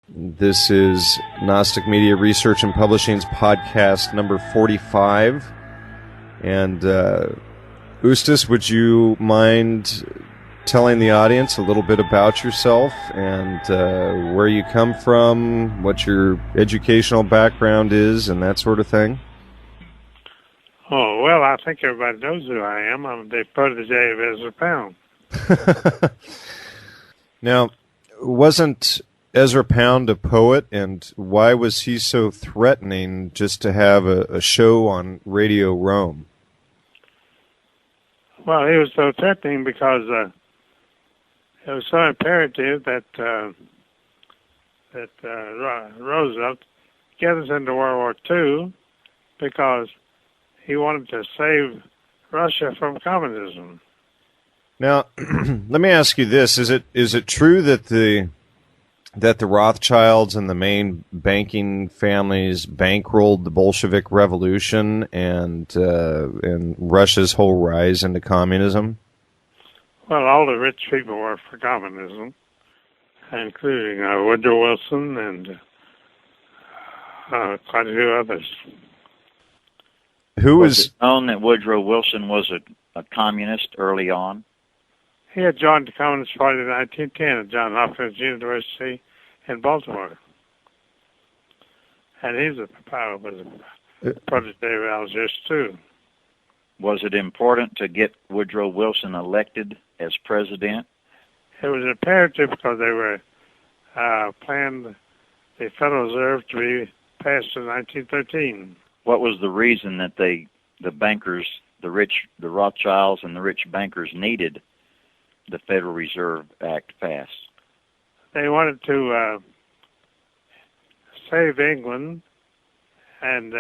This is Gnostic Media Research and Publishing's podcast number 45. And Eustace, would you mind telling the audience a little bit about yourself and where you come from, what your educational background is, and that sort of thing? Oh, well, I think everybody knows who I am. I'm the protege of Ezra Pound. Now, wasn't Ezra Pound a poet, and why was he so threatening just to have a show on Radio Rome? Well, he was so threatening because it was so imperative that Roosevelt get us into World War II because he wanted to save Russia from communism. Now, let me ask you this: is it true that the Rothschilds and the main banking families bankrolled the Bolshevik Revolution and Russia's whole rise into communism? Well, all the rich people were for communism, including Woodrow Wilson and quite a few others. Was it known that Woodrow Wilson was a communist early on? He had joined the Communist Party in 1910 at Johns Hopkins University in Baltimore. And he was a protege of Algiers, too. Was it important to get Woodrow Wilson elected as president? It was imperative because they were planned the Federal Reserve to be passed in 1913. What was the reason that the bankers, the Rothschilds and the rich bankers needed the Federal Reserve Act passed? They wanted to save England, and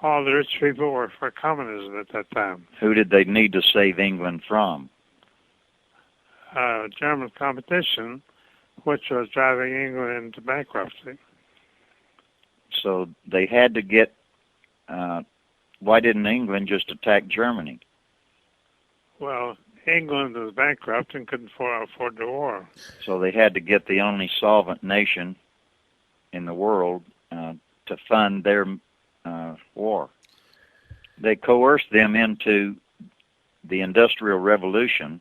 all the rich people were for communism at that time. Who did they need to save England from? German competition, which was driving England into bankruptcy. So they had to get, why didn't England just attack Germany? Well, England was bankrupt and couldn't afford the war. So they had to get the only solvent nation in the world to fund their war. They coerced them into the Industrial Revolution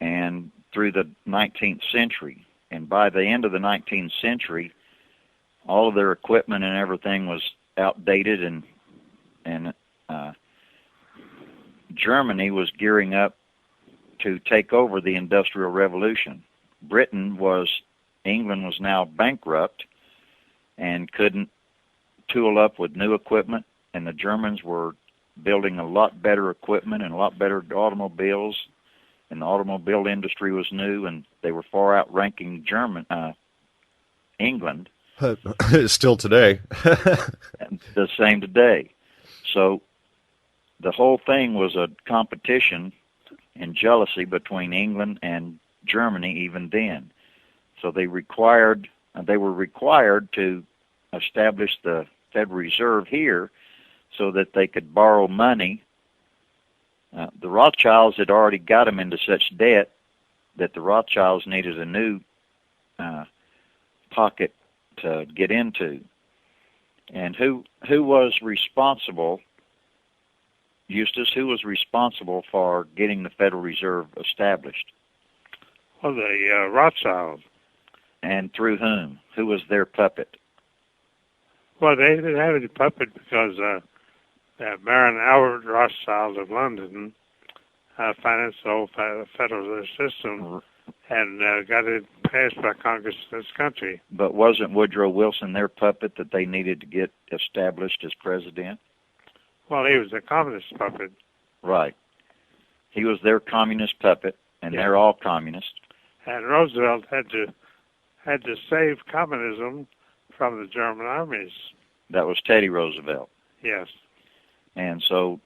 and through the 19th century. And by the end of the 19th century, all of their equipment and everything was outdated, and Germany was gearing up to take over the Industrial Revolution. England was now bankrupt and couldn't tool up with new equipment, and the Germans were building a lot better equipment and a lot better automobiles, and the automobile industry was new, and they were far outranking England. Still today. The same today. So the whole thing was a competition and jealousy between England and Germany even then. So they were required to establish the Federal Reserve here so that they could borrow money. The Rothschilds had already got them into such debt that the Rothschilds needed a new pocket to get into. And who was responsible, Eustace, who was responsible for getting the Federal Reserve established? Well, the Rothschilds. And through whom? Who was their puppet? Well, they didn't have any puppet because Baron Albert Rothschild of London financed the whole Federal Reserve System and got it passed by Congress in this country. But wasn't Woodrow Wilson their puppet that they needed to get established as president? Well, he was a communist puppet. Right. He was their communist puppet, and they're all communist. And Roosevelt had to save communism from the German armies. That was Teddy Roosevelt. Yes. And so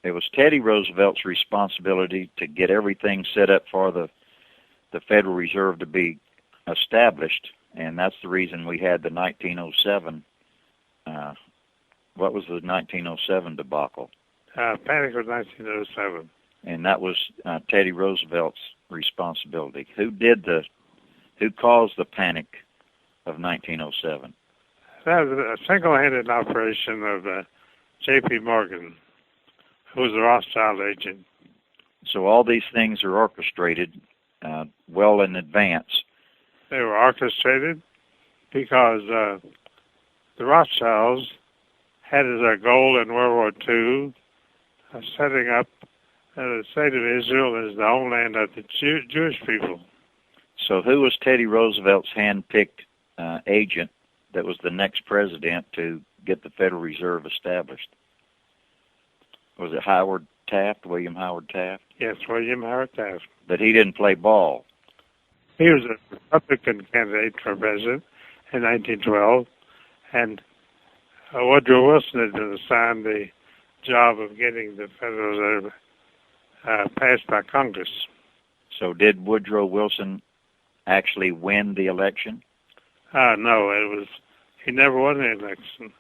it was Teddy Roosevelt's responsibility to get everything set up for the Federal Reserve to be established, and that's the reason we had the 1907. What was the 1907 debacle? Panic of 1907. And that was Teddy Roosevelt's responsibility. Who did the Who caused the panic of 1907? That was a single-handed operation of J.P. Morgan, who was a Rothschild agent. So all these things are orchestrated well in advance. They were orchestrated because the Rothschilds had as their goal in World War II setting up the state of Israel as the homeland of the Jewish people. So who was Teddy Roosevelt's hand-picked agent that was the next president to get the Federal Reserve established? Was it Howard Taft, William Howard Taft? Yes, William Howard Taft. But he didn't play ball. He was a Republican candidate for president in 1912, and Woodrow Wilson had been assigned the job of getting the Federal Reserve passed by Congress. So did Woodrow Wilson actually win the election? No, he never won the election.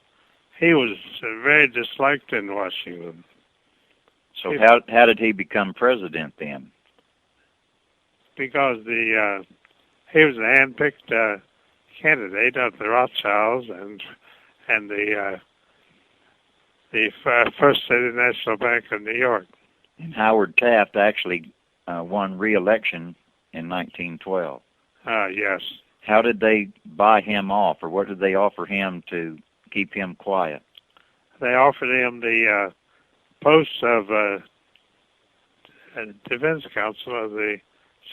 He was very disliked in Washington. So how did he become president then? Because he was a hand-picked candidate of the Rothschilds and the First City National Bank of New York. And Howard Taft actually won re-election in 1912. Yes. How did they buy him off, or what did they offer him to keep him quiet? They offered him the post of defense counsel of the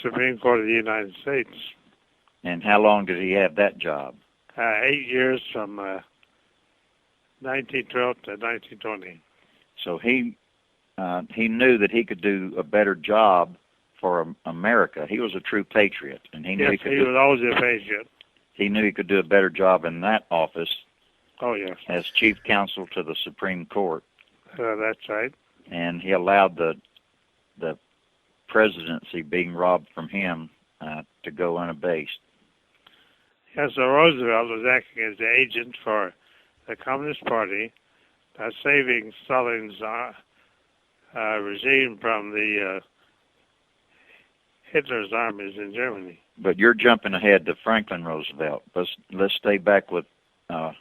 Supreme Court of the United States. And how long did he have that job? 8 years from 1912 to 1920. So he knew that he could do a better job for America. He was a true patriot, and he knew he was always a patriot. He knew he could do a better job in that office. Oh yes. As chief counsel to the Supreme Court. That's right. And he allowed the presidency being robbed from him to go unabased. Yes, so Roosevelt was acting as the agent for the Communist Party, saving Stalin's regime from the Hitler's armies in Germany. But you're jumping ahead to Franklin Roosevelt. Let's stay back with the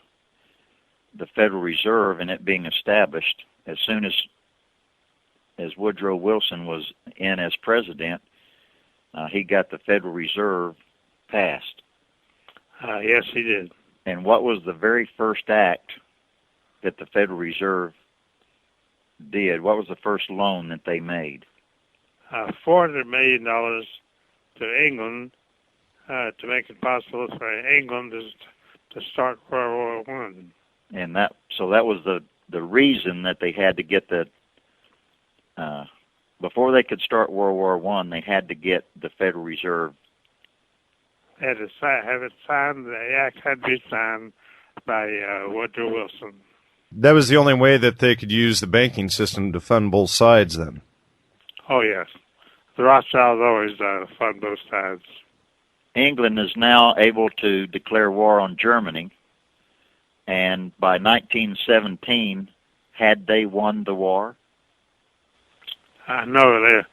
Federal Reserve and it being established. As soon as Woodrow Wilson was in as president, he got the Federal Reserve passed. Yes, he did. And what was the very first act that the Federal Reserve did? What was the first loan that they made? $400 million to England to make it possible for England to start World War I. And that was the reason that they had to get before they could start World War I, they had to get the Federal Reserve. They had to have it signed. The act had to be signed by Woodrow Wilson. That was the only way that they could use the banking system to fund both sides then. Oh, yes. The Rothschilds always fund both sides. England is now able to declare war on Germany, and by 1917, had they won the war? No,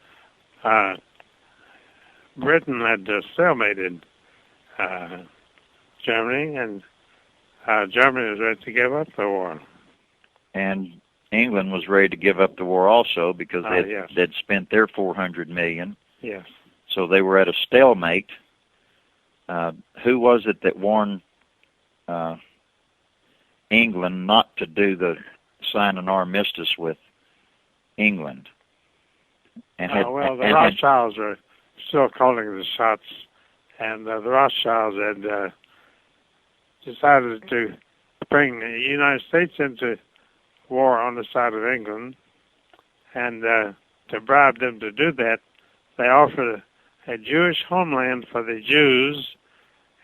Britain had stalemated Germany, and Germany was ready to give up the war. And England was ready to give up the war also because yes. they'd spent their $400 million. Yes. So they were at a stalemate. Who was it that warned England not to sign an armistice with England? And the Rothschilds were still calling the shots, and the Rothschilds had decided to bring the United States into war on the side of England, and to bribe them to do that, they offered a Jewish homeland for the Jews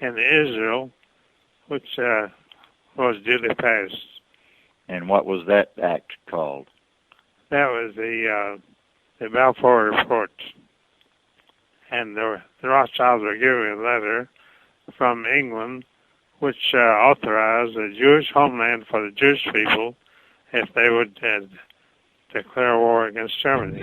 in Israel, which was duly passed. And what was that act called? That was the Balfour Report. And the Rothschilds were given a letter from England which authorized a Jewish homeland for the Jewish people if they would declare war against Germany.